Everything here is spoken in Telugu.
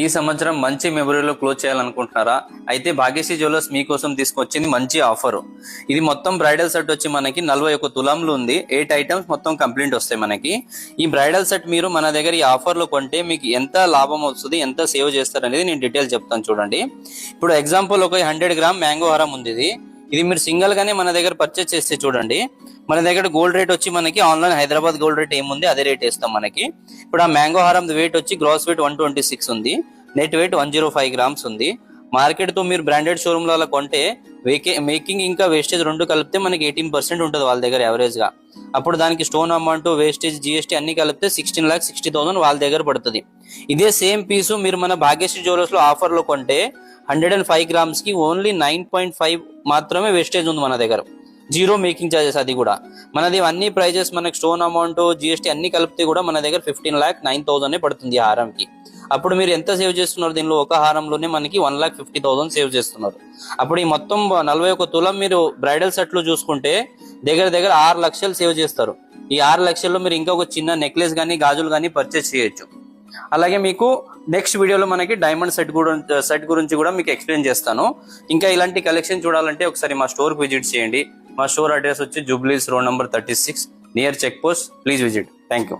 ఈ సంవత్సరం మంచి మెమరీలో క్లోజ్ చేయాలనుకుంటున్నారా? అయితే భాగ్యశ్రీ జ్యువెలర్స్ మీకోసం తీసుకొచ్చింది మంచి ఆఫర్. ఇది మొత్తం బ్రైడల్ సెట్ వచ్చి మనకి 41 తులాంలు ఉంది. 8 ఐటమ్స్ మొత్తం కంప్లీట్ వస్తాయి మనకి. ఈ బ్రైడల్ సెట్ మీరు మన దగ్గర ఈ ఆఫర్లో కొంటే మీకు ఎంత లాభం వస్తుంది, ఎంత సేవ్ చేస్తారు అనేది నేను డీటెయిల్ చెప్తాను చూడండి. ఇప్పుడు ఎగ్జాంపుల్ ఒక 100 గ్రామ్ మ్యాంగో హారం ఉంది. ఇది మీరు సింగిల్ గానే మన దగ్గర పర్చేస్ చేస్తే చూడండి, మన దగ్గర గోల్డ్ రేట్ వచ్చి మనకి ఆన్లైన్ హైదరాబాద్ గోల్డ్ రేట్ ఏముంది అదే రేట్ వేస్తాం మనకి. ఇప్పుడు ఆ మ్యాంగో హారం వెయిట్ వచ్చి గ్రాస్ వెయిట్ 126 ఉంది, నెట్ వెయిట్ 105 గ్రామ్స్ ఉంది. మార్కెట్ తో మీరు బ్రాండెడ్ షోరూమ్ లో అలా కొంటే మేకింగ్ ఇంకా వేస్టేజ్ రెండు కలిపితే మనకి 18% ఉంటుంది వాళ్ళ దగ్గర యావరేజ్ గా. అప్పుడు దానికి స్టోన్ అమౌంట్, వేస్టేజ్, జిఎస్టీ అన్ని కలిపితే 16,60,000 వాళ్ళ దగ్గర పడుతుంది. ఇదే సేమ్ పీసు మీరు మన భాగ్యశ్రీ జ్యువెలర్స్ లో ఆఫర్ లో కొంటే 105 గ్రామ్స్ కి ఓన్లీ 9.5 మాత్రమే వేస్టేజ్ ఉంది మన దగ్గర, జీరో మేకింగ్ చార్జెస్. అది కూడా మనది అన్ని ప్రైజెస్ మనకి స్టోన్ అమౌంట్, జిఎస్టీ అన్ని కలిపితే కూడా మన దగ్గర 15,09,000 పడుతుంది ఈ హారంకి. అప్పుడు మీరు ఎంత సేవ్ చేస్తున్నారు దీనిలో? ఒక హారంలోనే మనకి 1,50,000 సేవ్ చేస్తున్నారు. అప్పుడు ఈ మొత్తం 41 తులం మీరు బ్రైడల్ సెట్ లో చూసుకుంటే దగ్గర దగ్గర 6 లక్షలు సేవ్ చేస్తారు. ఈ 6 లక్షల్లో మీరు ఇంకా ఒక చిన్న నెక్లెస్ కానీ గాజులు కానీ పర్చేస్ చేయొచ్చు. అలాగే మీకు నెక్స్ట్ వీడియోలో మనకి డైమండ్ సెట్ గురించి కూడా మీకు ఎక్స్ప్లెయిన్ చేస్తాను. ఇంకా ఇలాంటి కలెక్షన్ చూడాలంటే ఒకసారి మా స్టోర్ కి విజిట్ చేయండి. మా స్టోర్ అడ్రస్ వచ్చి జూబ్లీస్ road number 36 near check post. Please visit. Thank you.